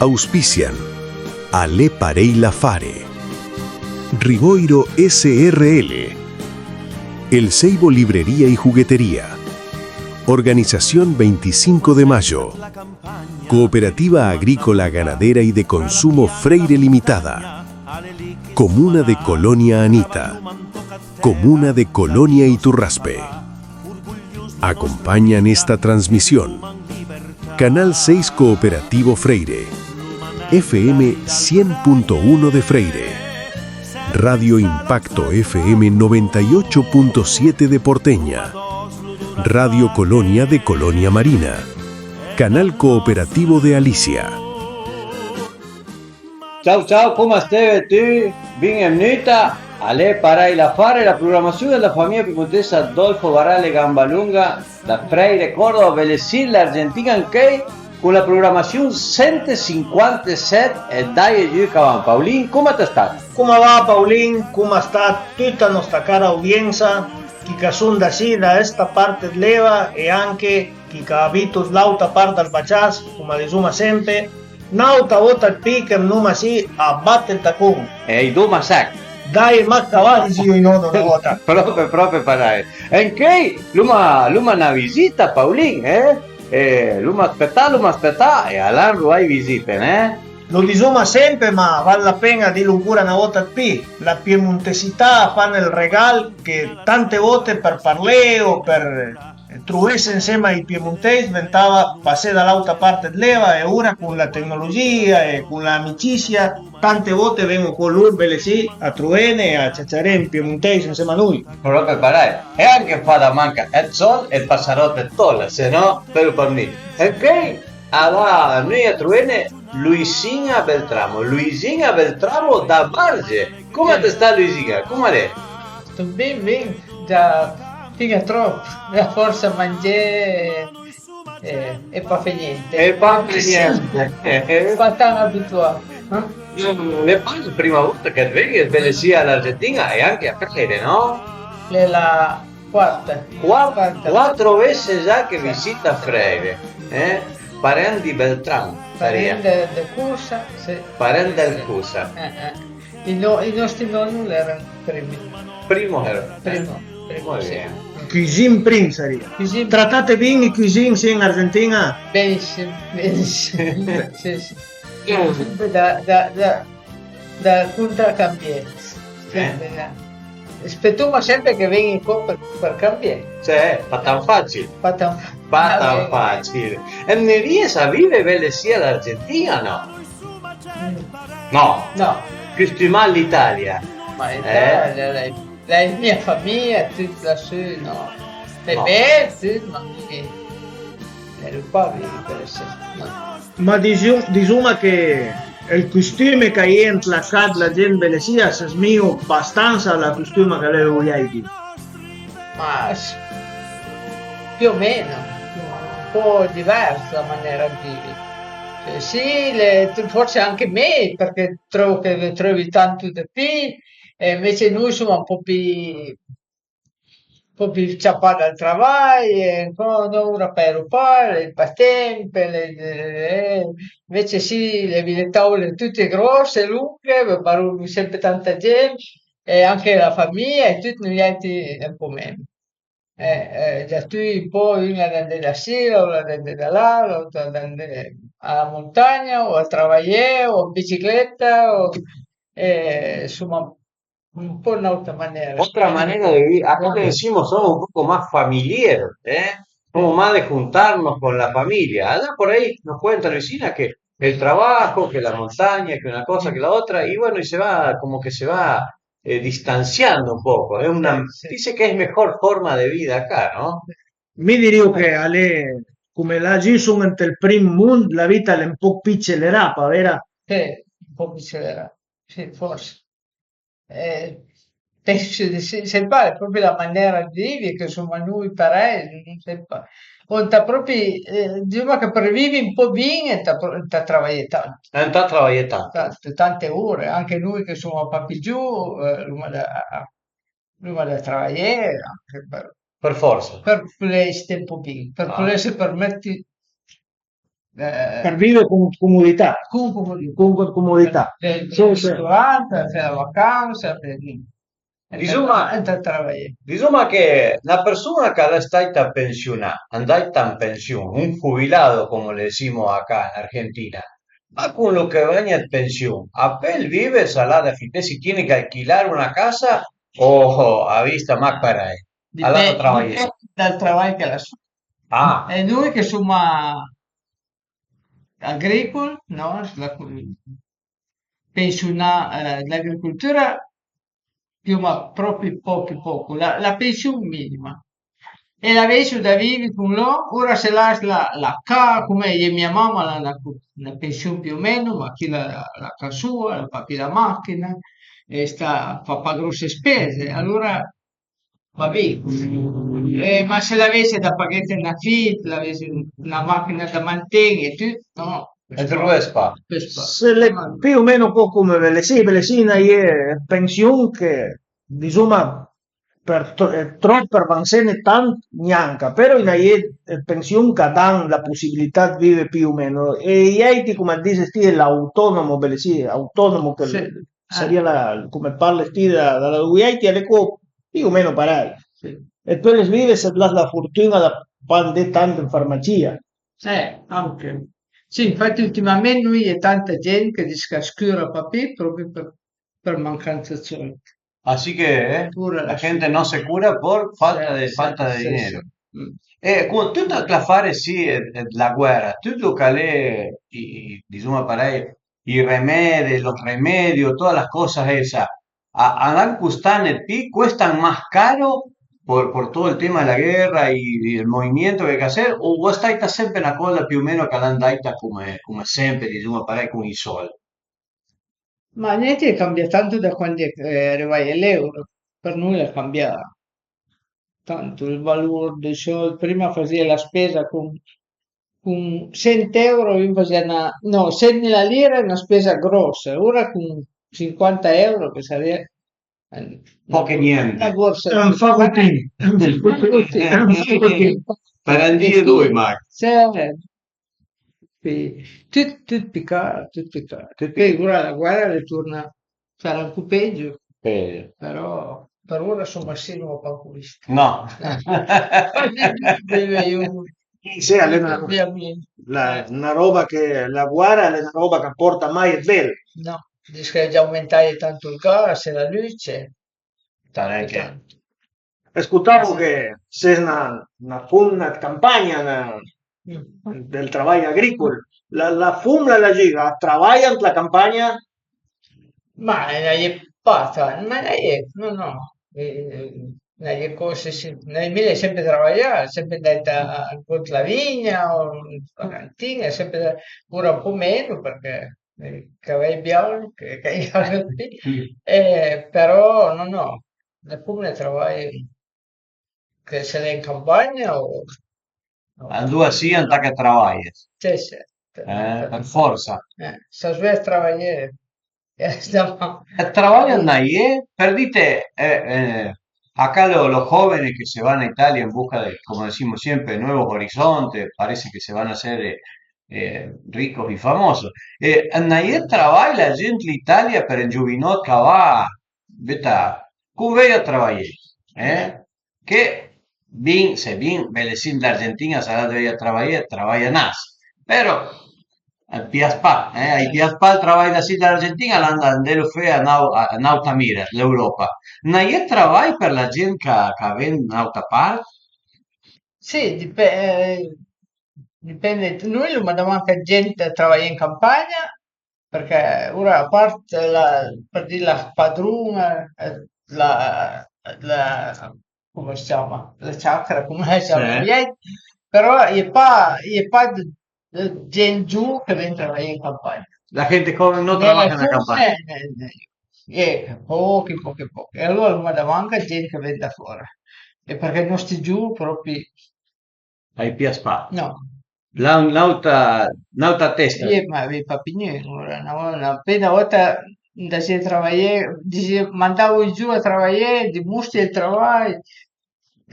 Auspician Ale Pareila Fare, Riboiro SRL, El Seibo Librería y Juguetería, Organización 25 de Mayo, Cooperativa Agrícola Ganadera y de Consumo Freire Limitada, Comuna de Colonia Anita, Comuna de Colonia Iturraspe. Acompañan esta transmisión Canal 6 Cooperativo Freire, FM 100.1 de Freire, Radio Impacto FM 98.7 de Porteña, Radio Colonia de Colonia Marina, Canal Cooperativo de Alicia. Ciao ciao, come stai tu? Benvenuta alle Pareila Fare, la programmazione della famiglia piemontese Adolfo Barale Gambalunga da Freire, Córdoba, Belesil, Argentina, anche con la programmazione 157 e dai giù cavan. Paulin, come ti sta? Come va Paulin? Come sta tutta la nostra cara audienza che sono da sì, da questa parte leva e anche chi ha abito l'altra parte del Baccias, come diciamo sempre, un'altra volta il pick non si abbatte il tacon. E i due sac. Dai, ma cavati io in una volta. proprio parare. E anche l'uma una visita, Paulin, l'uma aspetta, e all'anno hai visite, Lo diciamo sempre, ma vale la pena dirlo ancora una volta qui. La piemontesità fa nel regalo che tante volte per parlare o per trovarsi insieme ai piemontesi diventava passare dall'altra parte dell'Eva e ora con la tecnologia e con l'amicizia tante volte vengono con l'urbele sì a trovare e a ciacciare in piemontesi insieme a noi. Proprio parare. E anche fa da manca il sol e il passarotto e tolla, se no per me. E poi noi a trovare Luisina Beltramo da Marge. Come ti sta Luisina? Come è? Sto bene, già fino a troppo, la forza mangiare e pa fe niente. E pa fe niente. Quanto abituato. Le passo la prima volta che vengi sia all'Argentina e anche a Freire, no? È la quarta. Quattro volte già che visita Freire, Parente di Beltramo. Parente del Cusa, sì. Parente del Cusa. I nostri nonni erano primi. Primo era. Primo, Muy sì. bien. Cuisine Prince sarebbe. Trattate bene i cuisine sì in Argentina? Benissimo. Sì. Da contraccambiare. Aspettiamo sempre che venga qua per cambiare. Cioè, fa tan facile. Fa tan facile. E ne riesci a vivere sia l'Argentina no? No. Più stimare l'Italia. Ma l'Italia, la mia famiglia, tutta lassù, no. E beh, ma che ero qua per essere. Ma diciamo che il costume che entra la casa la gente le sia si smio abbastanza al costume che lei vuole dire. Ma più o meno, un po' diversa la maniera di vivere. Cioè, sì, forse anche me, perché trovo che le trovi tanto di più, e invece noi siamo un po' più ciappati al lavoro, non ora per rubare, il tempo, invece sì, le tavole tutte grosse, lunghe, ma sempre tanta gente, e anche la famiglia, e tutti gli altri un po' meno. Da tu poi una da andare da Sila, una da andare da là, l'altra da andare alla montagna, o a lavorare, o in bicicletta, insomma, un po' un'altra maniera. Otra manera de vivir. Acá le decimos somos un poco más familiares, Somos más de juntarnos con la familia. Allá por ahí nos cuenta Luisina que el trabajo, que la montaña, que una cosa, que la otra, y bueno, y se va, como que se va distanciando un poco. Dice que es mejor forma de vida acá, ¿no? Mi direi che come la sono nel primo mondo, la vita è un po' più accelerata, vero? Sì, un po' più accelerata, sì, forse. Penso di sì, se pare proprio la maniera di vivere che insomma noi parei, non so pa. O t'ha proprio, diciamo che per vivere un po' bene t'ha lavorare tanto. Non sta lavorando tanto. Tante ore, anche noi che siamo papi giù, lui da lavorare anche Per forza. per potersi tempo bene, per potersi permettere Per vivere con comodità. con comodità. Con comodità. Per Sì, il sì. ristorante, per la vacanza, Insomma, per lavorare. insomma que la persona que está en pensionada, anda en pensión, un jubilado, como le decimos acá en Argentina, va con lo que baña en pensión. ¿Apel vive salada fite si tiene que alquilar una casa o a vista más para él? All'altro trabajo. Dipende dal lavoro che la fa. Ah, E noi che siamo agricoli, no? Pensionare l'agricoltura più ma proprio poco, la pensione minima. E la adesso da vivi con loro, ora se la ca, come io e mia mamma, la pensione più o meno, ma chi la ca sua, la fa più la macchina, e fa grosse spese, allora va bene. Ma se l'avesse da pagare in affitto, l'avesse una macchina da mantenere, tutto, no. è Truespa. Se le, più o meno po' come Velesina è pensione che insomma troppo van se ne tant neanche, però in è pensione che danno la possibilità di vivere più o meno e ieri come dice stile l'autonomo Velesina, autonomo che Sì. sarebbe come parla stile dalla ieri alle più o meno parai. Sì. E poi le vive se la fortuna da pandere tanto in farmacia. Anche. Sì, infatti ultimamente noi è tanta gente che dice che scura papà proprio per mancanza di soldi. Así que Pure la la gente sua. no se cura por falta de Sì, dinero. sì. Mm. Con tutta la fare sì, la guerra, tutto che è, diciamo, para i remedi, los remedios, todas las cosas esas, a costan el pi, cuestan más caro por todo el tema de la guerra y el movimiento que hay que hacer, o vos estáis sempre una cosa più o meno che l'andaita come sempre, diciamo, para con i soldi. Ma niente cambia tanto da quando è arrivato l'euro. Per noi è cambiato tanto il valore dei soldi. Prima faceva la spesa con 100 euro, io facevo no, 100.000 lire è una spesa grossa. Ora con 50 euro, che sarebbe Poche niente. una borsa. È un fagotino. Per andare due, Max. Tutto piccato, tutto piccato. Poi ora la guerra ritorna, sarà un po' peggio, però per ora sono Massimo Panculista. No. Deve io Sì, è una, ovviamente. una roba che la guerra è una roba che porta mai e vero. No, dice che è già aumentato tanto il gas e la luce. Tant'è e che tanto. Ascoltavo che c'è una campagna del lavoro agricolo, la FUM la gira, lavora la campagna. Ma è fatta, ma no. Nelle cose, nel mille sempre lavorare, sempre andata con la vigna o la cantina, sempre ora un po' meno perché cavai bianco, che però no, neppure lavori che se l'è in campagna o due sì, andrà che lavori. sì, sì, Per forza. sta su a lavorare, stiamo, Trabajan ahí, perdite, acá los jóvenes que se van a Italia en busca de, como decimos siempre, nuevos horizontes, parece que se van a hacer ricos y famosos. Ahí trabaja la gente in Italia per il giuvinot che va, beta, come a trabajar, che se bien Belecín de Argentina sarà de trabajar, trabaja nas, pero Piaspal, ai Piaspal trabalha da da Argentina, l'anda andelo fe a nauta mira, l'Europa. Na je trabalh per la gent que ven nauta part? sì, dipende, noi lo mandiamo anche a gente a lavorare in campagna, perché ora a parte per dire la padrona, come si chiama? La chakra, come si chiama? Sì. Però è pas gente giù che viene a lavorare in campagna. La gente come non Nella trabaja en la campagna. pochi. E allora lo mandiamo anche a gente che viene da fuori. E perché non sti giù proprio, Ai Piaspal. no. Nauta testa. Ma avevi papignino, appena una volta da si lavorare, mandavo giù a lavorare, dimostri il lavoro,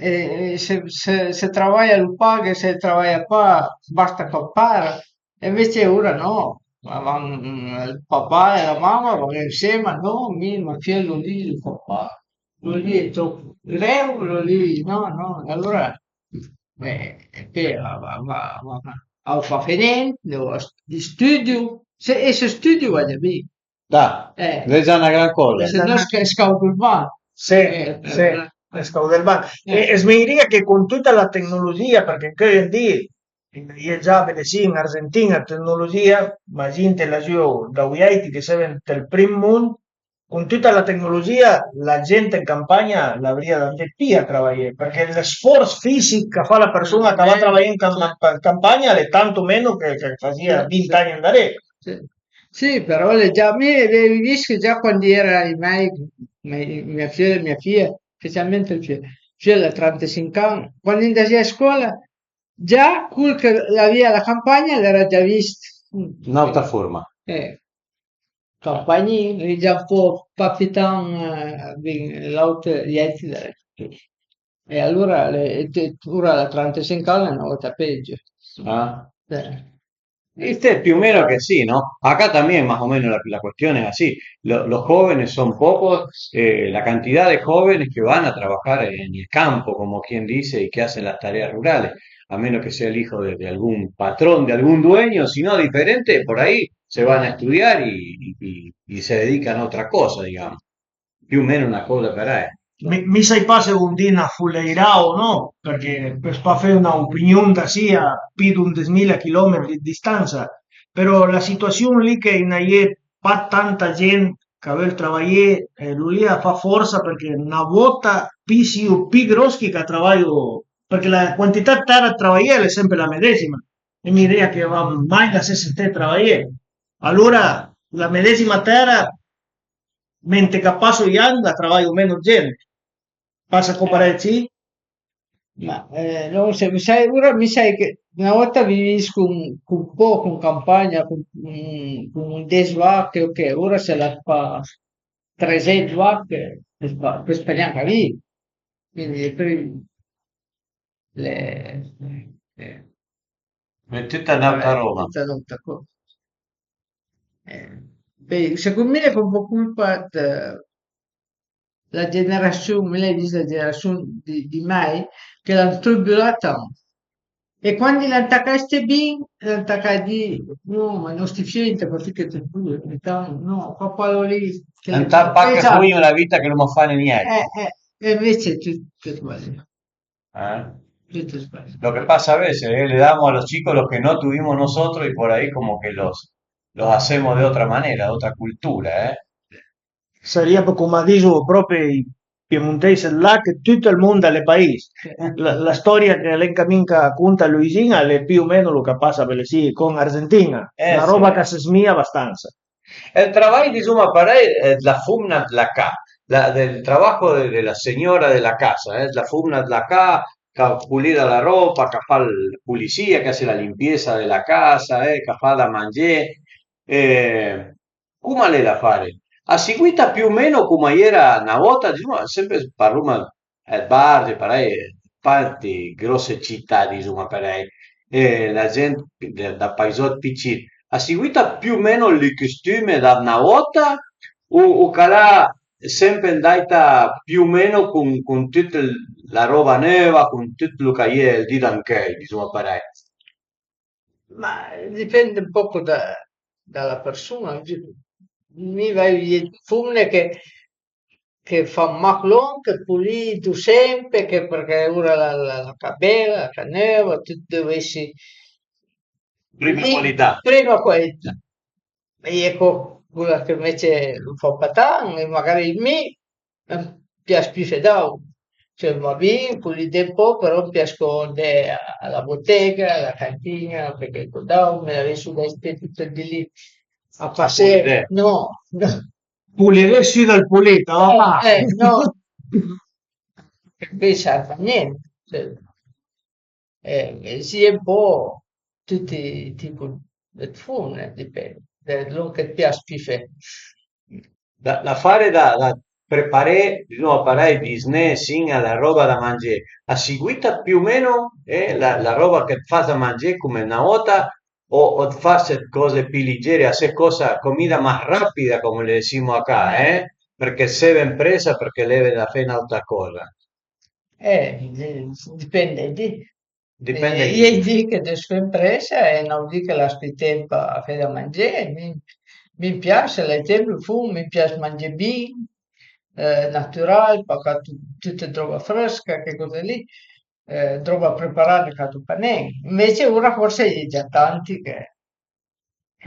e se lavora lo paga, se lavora qua basta campare, E invece ora no, il papà e la mamma vanno insieme, no, mio figlio lì, il papà, lo lì è troppo greve, lo lì, no, no, e allora, e poi fa finire, di studio, se studio vado via, Da, eh, è già una gran cosa. se no scaudo il banco, Sí, sí, pescado del ban. eh, Es me diría que con toda la tecnología, porque que hoy en día, y già vede sì, in Argentina tecnologia, ma gente la giù da Uiaiti che se ven del prim mondo, con tutta la tecnologia la gente in campagna l'avria da più a lavorare, perché lo sforzo fisico che fa la persona che va a lavorare in campagna è tanto meno che faceva 20 anni andare. sì. Sì, però già, a me avevi visto che già quando era i miei, mia figlia e mia figlia, specialmente il figlio da 35 anni, quando andai a scuola, già quel che aveva la campagna l'era già visto. Un'altra forma. Campagni, già un po' capitan l'auto, gli altri. E allora ora la 35 anni è una volta peggio. ¿Ah? Eh. Viste, più o meno que sí, ¿no? Acá también más o menos la cuestión es así. Los jóvenes son pocos, la cantidad de jóvenes que van a trabajar en el campo, como quien dice, y que hacen las tareas rurales, a menos que sea el hijo de algún patrón, de algún dueño, si no diferente, por ahí se van a estudiar y se dedican a otra cosa, digamos. Più o meno una cosa per è. Mi sai pas se un din a fuleirà o no, perché per pas fare una opinione da sia più di un 10.000 km di distanza, però la situazione lì che in è pas tanta gente che vuole lavorare, lui lì fa forza perché una volta più grossi che lavoro, perché la quantità di terra da lavorare è sempre la medesima, e mi dica che va mai la stessa te lavorare. Allora la medesima terra, mentre che passo gli anni, la lavoro meno gente. Passa a comprare sì? Ma non so, ora mi sai che una volta vivisco un po' con campagna, con un 10 vacche, ok, ora se la fa 300 vacche, per spariamo lì. Quindi le, È tutta un'altra vabbè, roba. tutta un'altra cosa. Beh, secondo me è un po' colpa la generazione, lei dice la generazione di mai, che l'hanno tribulata. E quando l'attaccaste bene, l'attaccaste, no, ma non sti finta, perché che ti pure, no, qua quello lì, che Non tappa che esatto, poi una vita che non mi fa niente. e invece tu sbagli, ¿Eh? tu sbagli. Lo que pasa a veces, le damos a los chicos lo que no tuvimos nosotros y por ahí como que los hacemos de otra manera, de otra cultura, ¿eh? Sarebbe come dicono proprio i piemontesi là che tutto il mondo è paese. La storia che lei cammina conta Luisina è più o meno lo che passa per sì, con Argentina. Una Sì. roba che si smia abbastanza. El trabajo de Suma Pará es la fumna de la acá, del trabajo de la señora de la casa, es la fumna de la acá, que pulida la ropa, que fa la policía, que hace la limpieza de la casa, que fa da mangiare, come le la fare? A seguita più o meno come era una volta, diciamo, sempre parliamo al bar, parai, tanti grosse città, diciamo, parai, la gente da paesot piccini ha seguito più o meno il costume da una volta o sarà sempre andata più o meno con tutta la roba nuova, con tutto lo che è il di anche, insomma, pare. Ma dipende un poco dalla persona. Mi vai il fumne che fa maclon, che pulito sempre, che perché ora la cabella, la caneva, tutto dovessi Prima lì, qualità. prima qualità. E ecco, quella che invece lo fa patà, e magari il me piace più fedau. Cioè, va bene, pulite un po', però piace andare alla bottega, alla cantina, perché dau, me la vedo da tutto di lì a passare. pulire. No, no. Pulire sì dal pulito, va. No, invece fa niente. Cioè, sì, un po' tutti i tipi di fune, dipende, da quello che piace più fare. Da fare da preparare, no, parare business, sin alla roba da mangiare, a seguita più o meno la roba che fa da mangiare come una volta o hacer cose più leggere, hacer cosa, comida más rápida, como le decimos acá, Perché se ve impresa, perché leve da fe un'altra cosa. Dipende di. Dipende Io chi. dic che de sue imprese e non dic che la spi temp a fe da mangé, mi piace, le temp lu fun, mi piace mangé bin, natural, poca tutte droga fresca, che cose lì, droga preparata che tu pa nen. Invece ora forse è già tanti che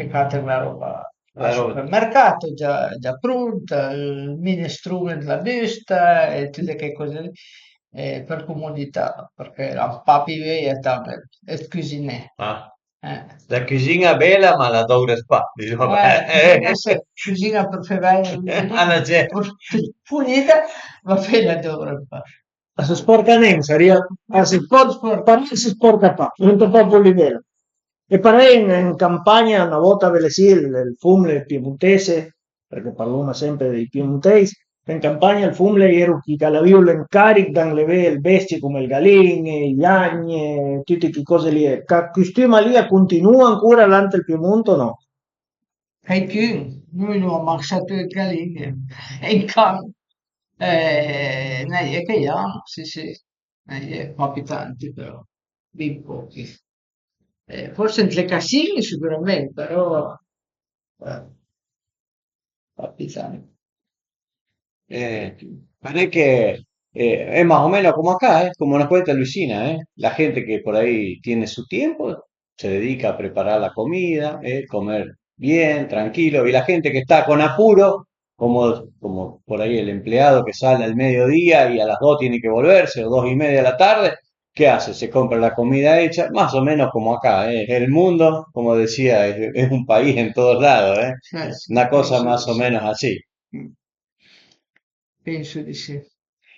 catano la roba al Però, supermercato già pronta, il minestrone della busta e tutte che cose lì, per comodità, perché la papi e cucinare. ah, Eh. la cucina bella, ma la dura spa, diciamo. Se cucina per fare Alla gente. pulita, va bene dovrà fare. Se sporca nen, sería, para mí se sporca pa, non te fa livello. E parei in campagna una volta ve le sì il fumle piemontese, perché parliamo sempre dei piemontesi, in campagna il fumle ero chi calaviu l'incaric dan le ve il bestie come il galine, gli agni, tutte che cose lì. Quest'ima lì continua ancora l'ante il Piemonte o no? Qualcuno, noi non abbiamo mangiato le galline e in campo. Ne è che amo, sì, sì, ne è pochi tanti però, ben pochi. Forse entre casini sicuramente, però eh, pochi tanti. Eh, parece que es más o menos como acá, como nos cuenta Luisina, la gente que por ahí tiene su tiempo se dedica a preparar la comida, comer bien, tranquilo, y la gente que está con apuro, como por ahí el empleado que sale al mediodía y a las 2 tiene que volverse, o 2:30 de la tarde, ¿qué hace? Se compra la comida hecha, más o menos como acá, El mundo, como decía, es un país en todos lados, Sì, una cosa penso di más o sì. menos así. Mm, penso di sì.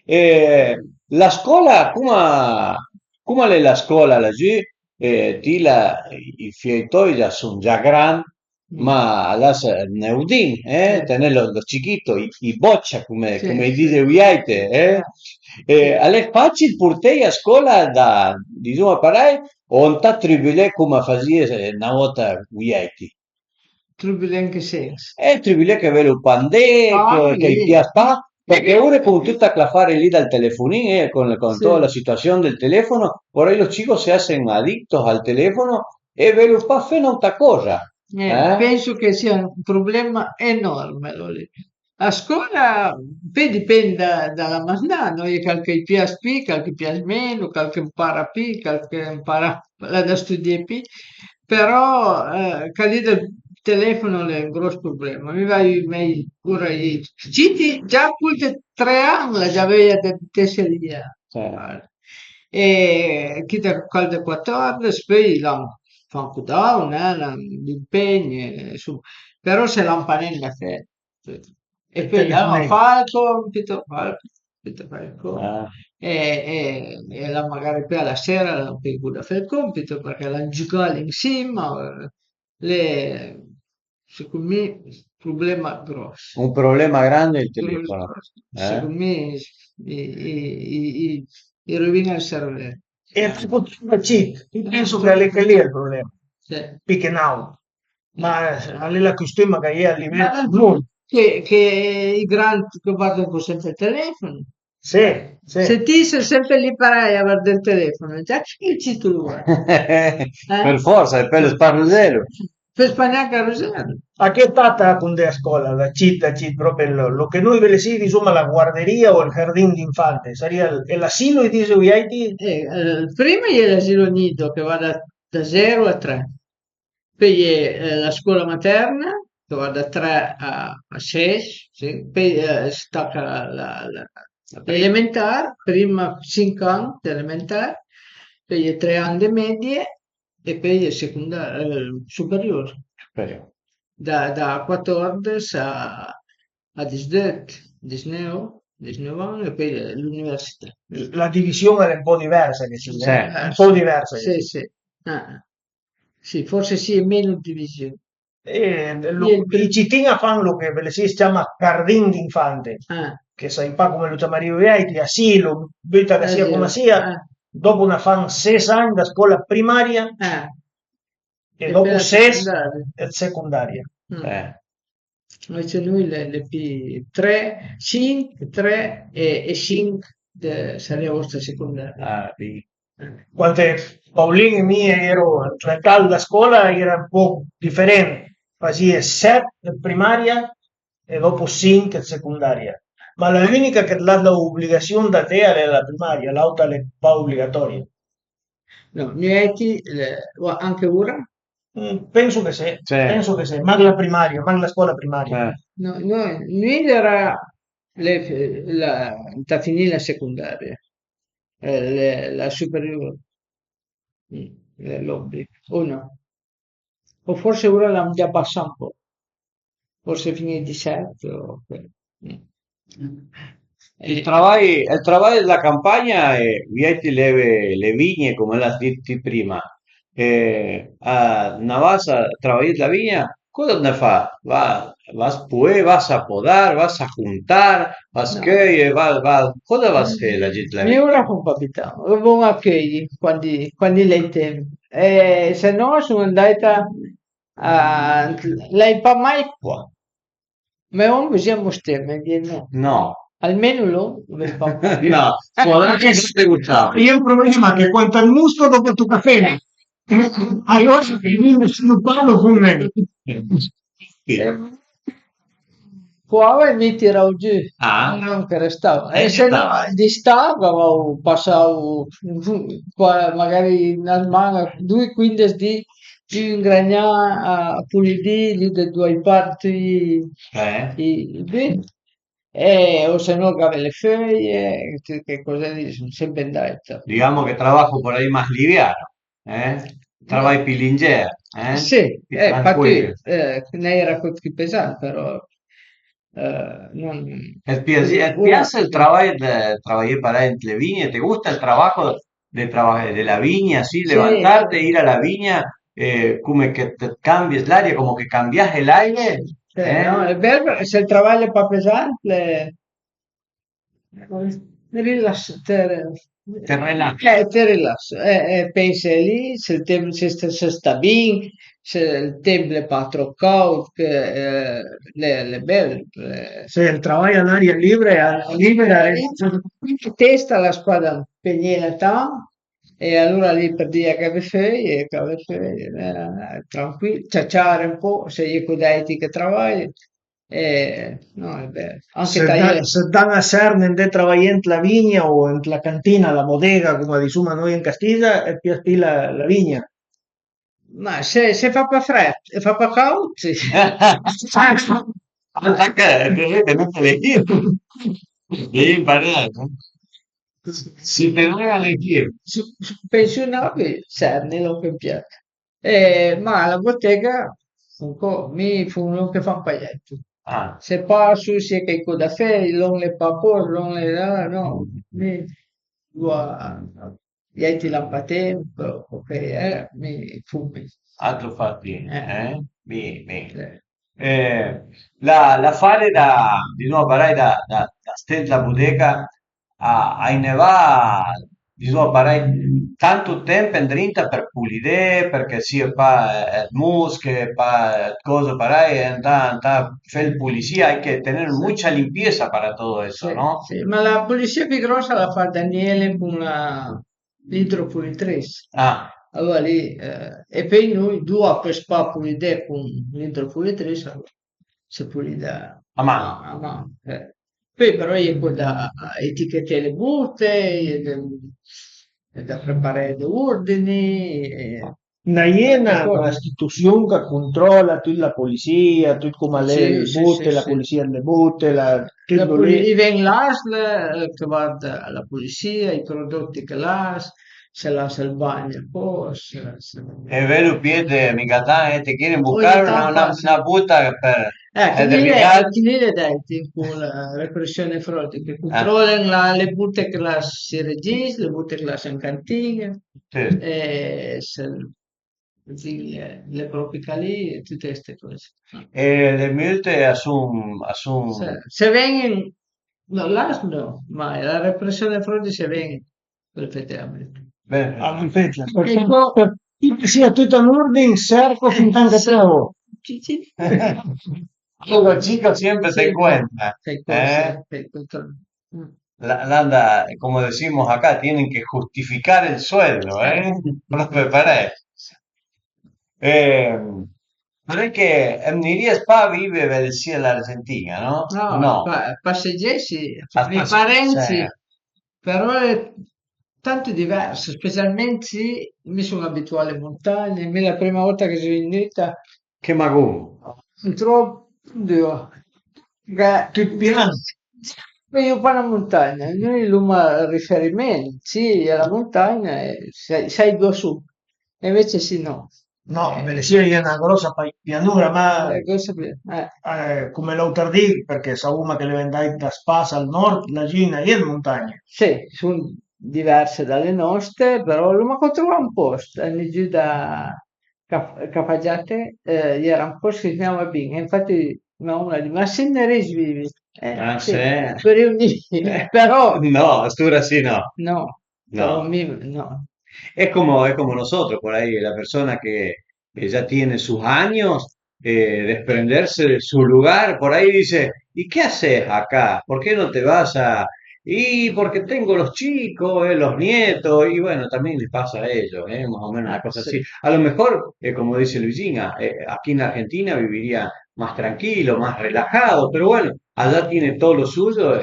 Eh, la scuola, come è la scuola laggiù? I fiei tuoi già sono già grandi, Mm. ma adesso neudin, Certo. tenerlo lo chiquito, i boccia, come Sì, dice sì, Uiaite, sì. è facile per te a scuola da, diciamo, parai, o non ti tribile come facevi una volta Uiaiti? Trubile in che senso? Tribile che velo pandè, Ah, che i sì, piaspa, perché ora con tutta clafare lì dal telefonino, con toda sì. la situación del teléfono, por ahí los chicos se hacen adictos al teléfono e velo pa fare un'altra cosa, eh? Penso che sia un problema enorme, quello lì. A scuola poi dipende dalla mattina, noi qualche piace più, qualche piace meno, qualche impara più, qualche impara da studiare più, però quelli del telefono è un grosso problema. Mi va meglio ora Citi già più di 3 anni già aveva da tesseria. Cioè, E chi da qualche 14, poi l'hanno fatto down, gli impegni, insomma, però se l'ampanella fe. Sì. E Il poi allora telefonino. fa il compito, eh, e la magari poi alla sera la poi pure fa il compito perché la giocare insieme, le, secondo me, problema grosso. un problema grande è il Problema telefono, grosso. eh? Secondo me i rovina il cervello. E la cheat, io penso che lì è il problema, Sì. più che no. Ma lì la costume che è a Ma livello non. che i grandi che guardano sempre il telefono. Sì, Se sì. ti sei sempre lì parai a guardare il telefono, già che ci tu vuoi? Per forza, è per lo sparruselo. Per spagnare carosello. A che età con a scuola? La cheat, proprio lo che noi ve le si insomma la guarderia o il giardino d'infante, sarebbe l'asilo di Haiti? Prima è l'asilo nido che va da 0 a 3, poi è la scuola materna che va da 3 a 6, sì. Poi stacca l'elementare, prima 5 anni di elementare, poi è 3 anni di medie e poi è superiore, Speriamo. da 14 a 18, 19, 19 anni e poi l'università. La divisione è un po' diversa che si Sì. un po' diversa che Sì, sì. Ah, sì, forse sì, è meno divisione. Io I cittadini fanno lo che ve le si chiama giardino d'infante, ah, che sai un po' come lo chiamario Haiti, asilo, vita che sia come asilo, sia, dopo una fan 6 anni da scuola primaria, ah, e E dopo per la SES secondaria. e secondaria. Eh. Invece noi le P3, 5, 3 e 5 sarebbe la vostra secondaria. Ah, sì. Quando Paulino e mie ero l'età da scuola era un po' differente. Facevi 7 primaria e dopo 5 secondaria. Ma l'unica che l'ha l'obbligazione da te è la primaria, l'altra è obbligatoria. No, Mieti, anche ora? Penso che sì, Sì. penso che sì, manca la primaria, manca la scuola primaria. No, noi era da finire la secondaria, la superiore, l'obbligo, o no? O forse ora l'hanno già abbassato un po', forse finire il 17 o quello. Il travaglio della campagna è, vieti le vigne, come l'hai detto prima. Una vas a trabajar la viña, cosa ne fa? Vas puer, vas a podar, vas a juntar, vas No. que, cosa vas a hacer la gente la Io viña? ora con capitano, avevo a chiedi quando lei tempo. E se no sono andata a... Lei fa mai qua. Ma non possiamo stare, no. No, Almeno lo non fa mai. no, podar che non ti gustava. Io il problema è che quanto al musto dopo tu caffè, allora che io sono parlo con me. Qua e mi tiravo giù, Ah, non che restavo. e E se no, stava. di stava, passavo magari una mano, 2 quindici di più ingragnare a pulire lì da due parti Eh? i beni. E o se no cave le ferie, che cosa dici, sono sempre andata. Digamos que trabajo por ahí más liviano, ¿eh? Trabajo pilingero, ¿eh? Sì, Più infatti tranquillo. ne era più pesante, però non... ¿Te hace el trabajo de trabajar para entre viña? ¿Te gusta el trabajo de trabajar de la viña, así, Sì, levantarte, ir a la viña, como que te cambies el área, como que cambias el aire, no, ¿eh? è vero, se il travaglio è un po' pesante, rilassa, Te relaja. ti rilassa, pensi lì, se il tempo se sta bene, se il tempo è pas troppo caldo, che le belle, Se il travaglio all'aria libera è testa la squadra impegnata tanto, e allora lì per dire che tranquillo, ciacciare un po', se gli cudetti che travagli, no, è bello, anche tagliare. se dan a Serna in travagliando la vigna o in la cantina, la bodega, come diciamo noi in Castiglia, e più la vigna. Ma se fa per freddo e fa per caldo, sì. Que no te elegir. Devi imparare. Si te dan a elegir. Pensionato serve lo che piace. Ma la bottega mi fu uno che fa un paglietto. Ah. Se passo sia che con da fe, non le papor, non le no, mi gli lampatempo, ok, mi fumi. Altro fatti, eh? Bene, bene. Eh. La fare di nuovo parlare da Stella Bodega a Inneva, di nuovo parlare tanto tempo in drinta per pulire, perché sia pa musche, pa cosa parlare, anda fare pulizia, hay que tener Sì. mucha limpieza para todo eso, Sì, ¿no? sì, ma la polizia più grossa la fa Daniele con l'idropulitrice. Ah, Allora lì, e poi noi due per spa pulire con l'idropulitrice, allora, si pulita a mano. a mano. Poi però io poi da etichettare le butte, da preparare gli ordini, Una iena una istituzione che controlla tutta la polizia, tutto come le sì, butte, sì, la sì. polizia delle butte, La tutto lì. viene l'ASL che guarda la polizia, i prodotti che l'ASL, se l'ASL il bagno, poi È vero, Pietro, mica te quieren ogni buscare tanto passa. una busta per Che determinare. lì le denti con la repressione frode, che Ah, controllano le butte che la si registra, le butte che la si in cantina, sì. e se le proprie lì, tutte queste cose. E le multe Se vengono, no, l'ASL no, ma la repressione frode se vengono, effettivamente. beh, Ah, ripeto, E poi sia tutto in ordine, cerco fin tanto trovo. Sí, sí. Los chicos siempre te Sí, cuentan, sei ¿eh? cose, sei controllo. Anda, como decimos acá, tienen que justificar el sueldo, ¿eh? Proprio parece. Eh, non è che Amniria Spa vive sia l'Argentina, no? No, No, passeggeri sì, i aspetta, parenti, però è tanto diverso, specialmente se mi sono abituato alle montagne, me la prima volta che sono venuta che magù. mi trovo, oddio, Tutto piano. io qua in montagna, noi abbiamo riferimento, sì, alla montagna, sei due su, e invece sì, no. No, Venezia è una grossa pianura, ma Questo, come l'altro dì, perché sappiamo che le vendai da Spas al nord, la Gina è in montagna. sì, sono diverse dalle nostre, però l'ho trovato un posto, anni giù da Cafaggiate, era un posto che si chiama Bing, e infatti una di ma se ne risvivi, Ah, sì, sì? per riunirmi, però No, Astura sí no. no, però No. no. Es como nosotros, por ahí, la persona que ya tiene sus años, desprenderse de su lugar, por ahí dice, ¿y qué haces acá? ¿Por qué no te vas a...? Y porque tengo los chicos, los nietos, y bueno, también les pasa a ellos, más o menos una cosa Sì. así. A lo mejor, como dice Luisina, aquí en Argentina viviría más tranquilo, más relajado, pero bueno, allá tiene todo lo suyo,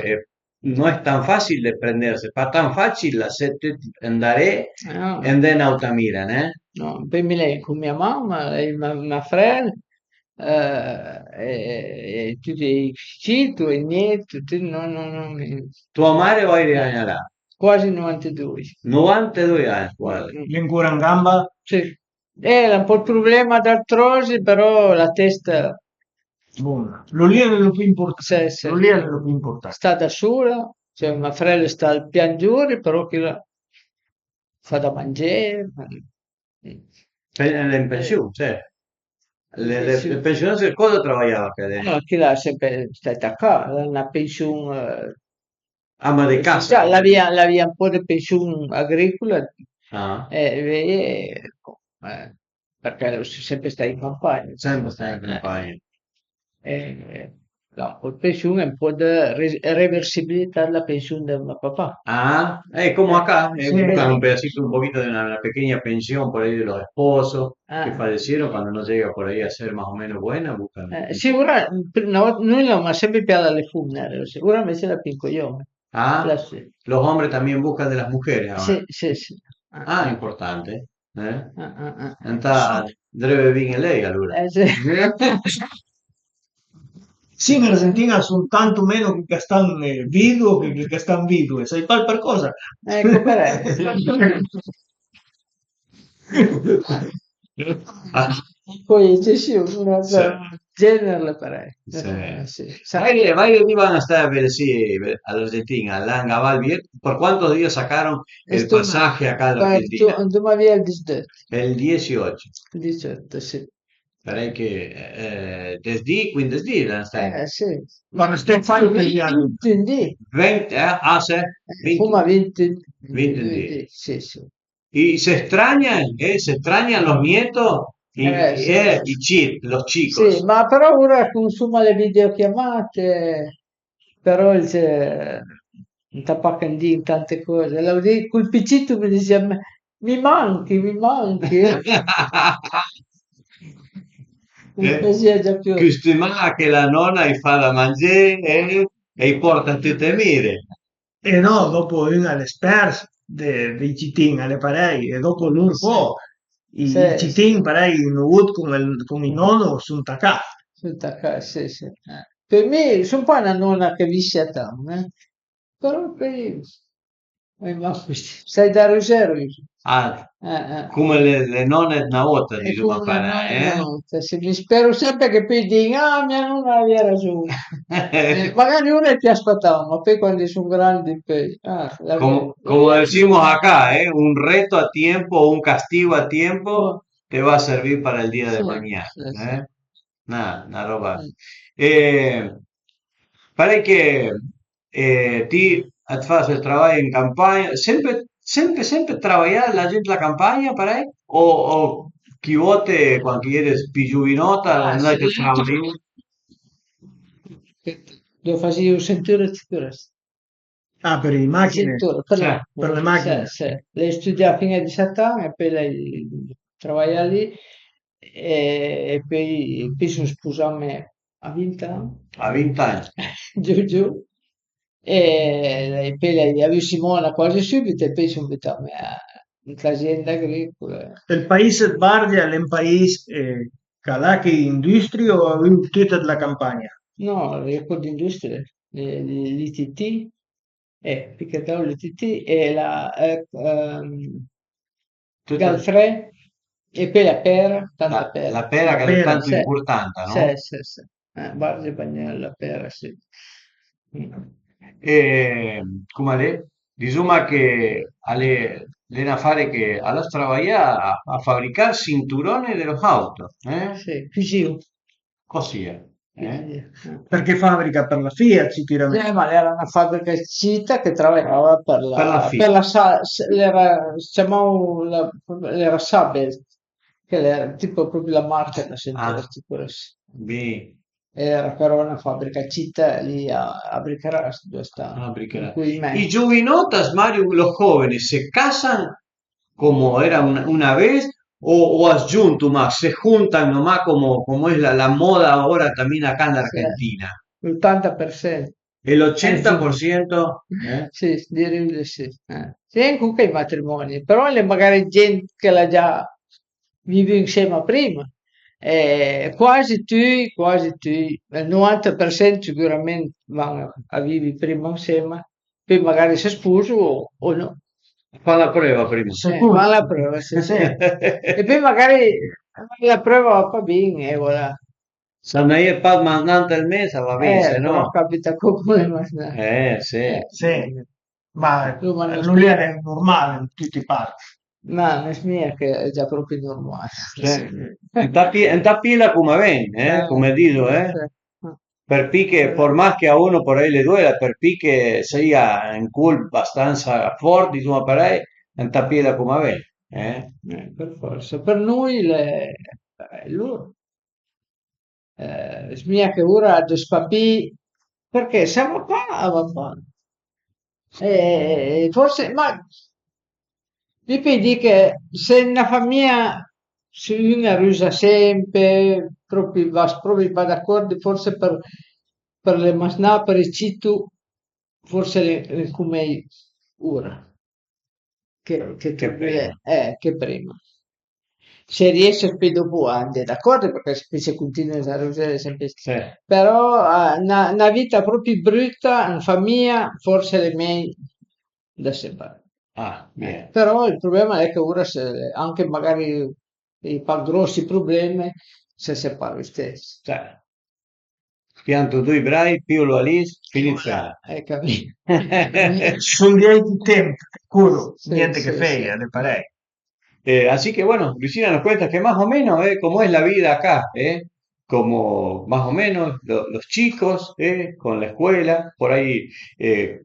no es tan fácil desprenderse, fa tan fácil la sette andare No, and then Altamira, ¿eh? no, poi mi lei con mia mamma, e mia fratello, e tutti i figli, i miei, tutti, no, no, no, Tua madre va a ir eh, allá. quasi 92. 92 anni, guarda. Lingura in gamba, Sì. Era un po' il problema d'artrosi, però la testa buona. Lo lì è lo più importante. se Lo lì è lo più importante. sta da sola, cioè mia sorella sta al pian giù, però che la fa da mangiare. In pensione, cioè. Sì. Le pensionate cosa lavorava acá No, dentro? chi l'ha sempre stata qua, una pensione Ama de casa. già l'aveva un po' di pensione agricola, Ah, perché sono sempre stato in campagna. sempre stai in campagna. Eh, no, col pensione un po' di reversibilità della pensione del mio papà. Ah, como acá, Sì. buscan un pedacito, un poquito de una pequeña pensión por ahí de los esposos que Ah, fallecieron, cuando no llega por ahí a ser más o menos buena, buscan un po'. noi l'abbiamo sempre piaciuto alle funere, sicuramente la pincoglione. Ah, La sì. los hombres también buscan de las mujeres ahora. Sì, sì, sì. Ah, importante. Eh? Ah. Anta deve bien lei allora. Sì. Sì, in Argentina sono tanto meno che stanno vivo che stanno vive. Sai per cosa? Ecco, per Ah, poi ci sì, una sì, genere per sì. sì. Vai di van a estar a ver si a la Argentina, allá en Gaval, ¿por cuántos días sacaron el Questo pasaje acá a la Argentina? tu mi aveva il 18. El 18. 18, sì. Direi che desdì, quindi desdì, stai. Sì. Ma stai fare per gli anni. 20, 20, ah, sì, 20, fuma 20, 20 días. sì, sì. Y se extrañan los nietos Sì. los Sì, chicos. ma però ora consuma le videochiamate, però non t'appacchendi in tante cose. Col PC tu mi dici, mi manchi, mi manchi. Non Eh, mi sia già più. Customà che la nonna gli fa da mangiare e porta tutte le mire. E no, dopo una all'espert dei cittadini alle parei e dopo lui Sì, può. I sì, sì. cittadini parei in ut come il nonno sono attaccati. Tutta sì, sì. Per me sono un po' una nonna che visce a te, però per io, sei da Ruggero io. Ah, Eh. come le nonne una volta, È diciamo, come una farà, nonna una volta, sì, mi spero sempre che poi dica, ah, mia nonna aveva ragione. Magari uno ti aspettava, ma poi quando sono grandi, poi, Como decimos acá, un reto a tiempo, un castigo a tiempo, te va a servir para el día de sì, mañana. sì, sì. Nada, una roba. Eh, Pare che ti fai il lavoro in campagna, sempre sempre travagliare la gente la campagna, pare? O chi vote quando chiede più giuvinota, Ah, non se è che trama lì? lo facevo sentire sicuro. Ah, per le macchine, Sentore, Cioè, per le se, macchine. se. Lei studia fino a 17 anni e poi lei lavora lì e poi sono sposato a 20 anni, a 20 anni. giù giù, e poi lei ha avuto Simona quasi subito e poi sono venuto in azienda agricola. Il paese Bardia è un paese che ha che industria o ha tutta la campagna? No, record industria, l'ITT, Picatao l'ITT e la Tutta Galfrey e poi la pera, tanta la pera. pera La che è pera. tanto Sì, importante, sì, no? sì, sì. Barge Bagnella, la pera, sì. Mm. E come le? Insomma che le da fare che alla travagliare a fabbricare cinturoni dello auto, eh? Sì, così. Così è, Così. eh? Perché fabbrica per la Fiat sicuramente. Ma era una fabbrica città che lavorava Per la per FIA. la si chiamava l'era Sabel, che era tipo proprio la marca della cintura Ah, sicurezza. beh, Era però una fabbrica città lì a Bricaras, dove sta, in fabbrica. cui Y me. juvenotas, Mario, los jóvenes, ¿se casan como era una vez o adjunto más? ¿Se juntan nomás como es la moda ahora también acá en la Sì, Argentina? l'80%. El Sì, 80%, ¿eh? sì, direi di sì. Sì, anche i matrimoni, però le magari gente che l'ha già vive insieme prima. Quasi tutti, il 90% sicuramente vanno a vivere prima insieme, poi magari si sposano o no. Fa la prueba prima. Fa Sicuro. la prova, sì, sì. E poi magari la prova va bene, e voilà. Se no è pas mandante il mese, va bene, se Però no. capita come ma Sì. Sì, ma tu ma non non spia, è normale in tutti i parti. ma non spia che è già proprio normale. Sì. Sta pila come ven, come dico, Sì. per che por más que a uno por ahí le duela, per che sia in cool abbastanza forte, insomma, per ahí, sta pila come ven, Per forza. Per noi loro, smia che ora di spapì, perché siamo qua, va bene. Forse, ma dipende che se una famiglia se una rusa sempre, proprio va d'accordo, forse per le masnà, per il citu, forse come ora, che prima. che prima. Se riesce poi dopo andare d'accordo perché se continua a usare sempre Sì. però una vita proprio brutta in famiglia forse è meglio da separare. Ah, bien. Però il problema è che ora se anche magari fa grossi problemi se separa lo stesso. Cioè, pianto due brai, più lo Alice, finita. Hai capito? Ci sono dei tempi, sicuro, Sì, niente che sì, sì. fai, le parei. Así que bueno, Luisina nos cuenta que más o menos cómo es la vida acá, como más o menos los chicos con la escuela, por ahí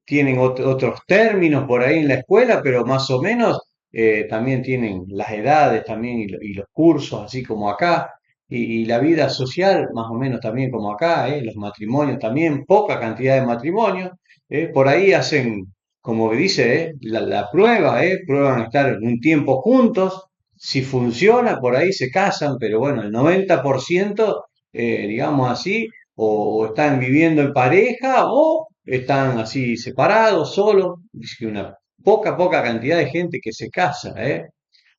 tienen otros términos por ahí en la escuela, pero más o menos también tienen las edades también y los cursos, así como acá, y la vida social más o menos también como acá, los matrimonios también, poca cantidad de matrimonios, por ahí hacen como dice, la prueba, prueban a estar un tiempo juntos, si funciona, por ahí se casan, pero bueno, el 90%, digamos así, o están viviendo en pareja o están así separados, solos, dice que una poca cantidad de gente che se casa,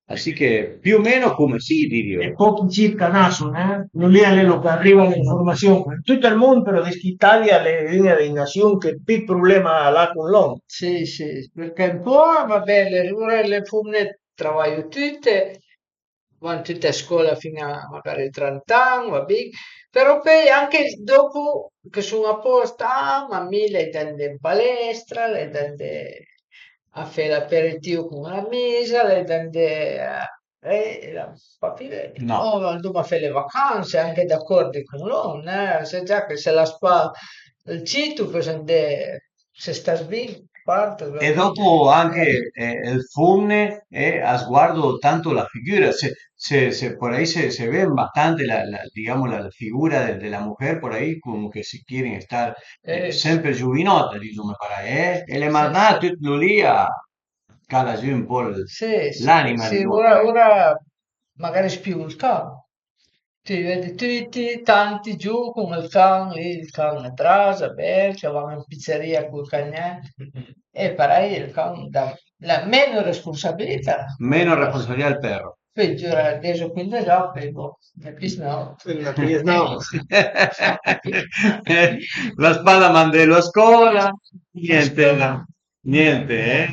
Así que più o meno come sì, E dirio. pochi circa nascono, non lì è lo che arriva l'informazione. In tutto il mondo, però, in Italia, le linee di nazione che più problema ha con l'uomo. Sì, sì, perché un po', vabbè, ora le femmine lavorano tutte, vanno tutte a scuola fino a magari 30 anni, va bene, però poi anche dopo che sono a posto, ma mi le danno in palestra, le danno a fare l'aperitivo con un'amica, le danno No, oh, andiamo a fare le vacanze anche d'accordo con loro, sai già che se la spa il sito, per se sta bene. parte. E dopo anche il Funne a sguardo tanto la figura, por ahí se ve bastante digamos, la figura de la mujer por ahí como que si quieren estar sempre giovinotta, diciamo, per ahí, e le sì, mandate tutto lì a cala giù un po' sì, sì, l'anima sì, dell'uomo. ora magari spiego il cane. Ti vedi tutti, tanti giù con il cane lì, il cane atrás, a bercia, vanno in pizzeria col cagnetto. E per ahí il cane dà meno responsabilità. Meno responsabilità al perro. Peggio era 10 o 15 anni, boh, no. No. La spada mandello a scuola, niente, ¿eh?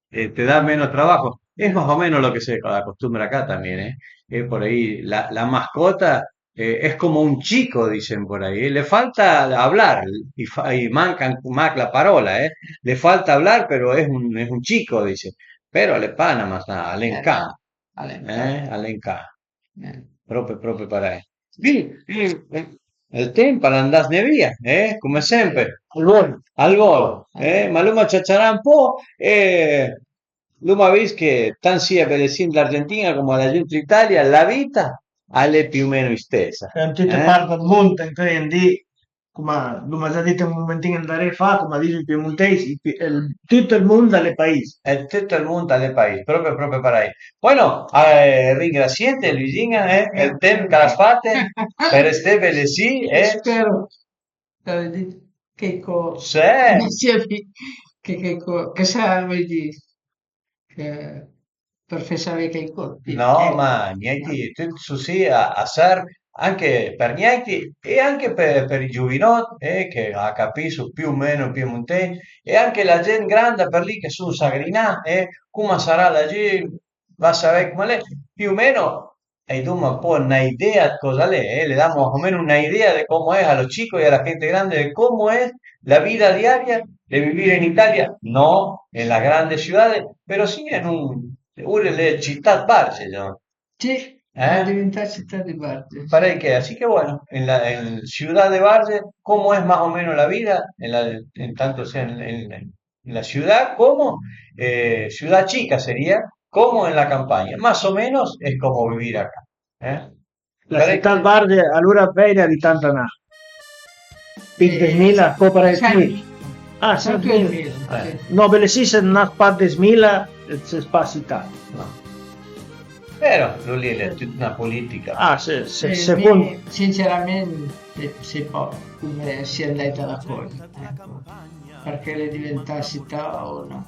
Te da menos trabajo. Es más o menos lo que se acostumbra acá también, ¿eh? Por ahí la mascota es como un chico, dicen por ahí. Le falta hablar y manca la parola, ¿eh? Le falta hablar, pero es un chico, dicen. Pero le pana más nada, le encanta. All'Enca, proprio per ahí. Il tempo andás ne via, come sempre, al volo, ma l'uma ciacciarà un po', l'uma visto che tan sia per l'Argentina come la gente d'Italia, la vita è più o meno istesa. In tutte parti del mondo, quindi, come abbiamo già detto un momentino andare fa, come dice il piemontese, tutto il mondo alle paesi. Tutto il mondo alle paesi, proprio per ahí. Bueno, ringraziate Luisina, il tempo che la fate per este bellezì, Spero che che serve di per far sapere che No, ma niente, tutto così a serve anche per niente e anche per i giovinotti che ha capito più o meno piemontese e anche la gente grande per lì che sono sagrinà come sarà la gente va a sapere come è più o meno e damos un po' una idea de cosa es, le damos más o menos una idea de cómo es a los chicos y a la gente grande de cómo es la vida diaria de vivir en Italia, no en las grandes ciudades, pero sí en le città Barce, ¿no? Sì, diventare città di Barge. Para que, así que bueno, en Ciudad de Barge, cómo es más o menos la vida, en tanto sea en la ciudad como ciudad chica sería, como en la campagna, más o menos es como vivir acá. La città Barge allora vera di Tantanà. 20.000 copra e qui. Ah, 6.000. No, belle sì, se non ha parte 10.000, se spassi tanto. No. Però lì è tutta una politica. Ah, secondo. Sinceramente, si può, come si è andata d'accordo. Ecco. Perché le diventa città o no?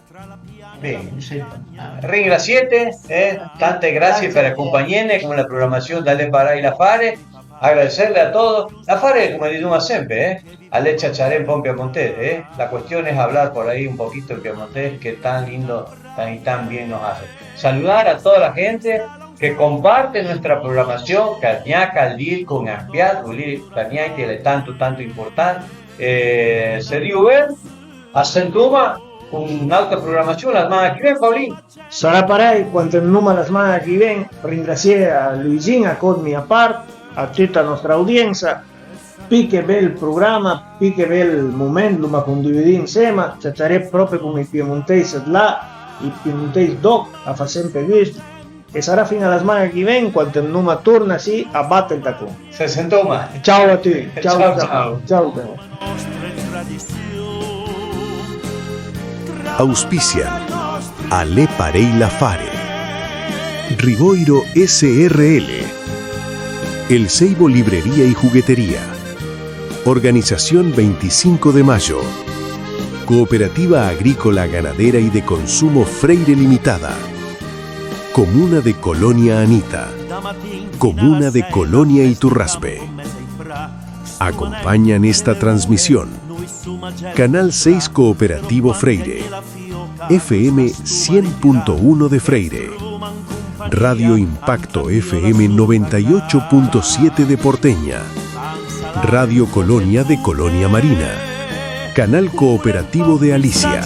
Bene. Ringraziate, tante grazie per accompagnarnos con la programación Dale para y la Fare. Agradecerle a todos. La Fare, como decimos siempre, alle chacharé en piemontés, la cuestión es hablar por ahí un poquito el piemontés que tan lindo y tan bien nos hace. Saludar a toda la gente que comparte nuestra programación, Carñaca, Lil, con Ampiat, Lil, Carñaca, que es tanto importante. Se dio ver, a Sentuma, con un'altra programmazione la settimana che viene, Paolino. Sarà pareil, quanto il numero la settimana che viene, ringraziare a Luisina, con mia parte, a tutta la nostra audienza, che bel programma, che bel momento, ma condividiamo insieme, ci sarà proprio come il piemontese là, il piemontese doc, a fa sempre questo, e sarà fino alla settimana che viene, quando il numero torna sì, a battere il tacone. Se sentoma. Ciao a tutti. Ciao. Auspician Ale Pareila Fare, Riboiro SRL, El Seibo Librería y Juguetería, Organización 25 de Mayo, Cooperativa Agrícola Ganadera y de Consumo Freire Limitada, Comuna de Colonia Anita, Comuna de Colonia Iturraspe. Acompañan esta transmisión Canal 6 Cooperativo Freire, FM 100.1 de Freire, Radio Impacto FM 98.7 de Porteña, Radio Colonia de Colonia Marina, Canal Cooperativo de Alicia.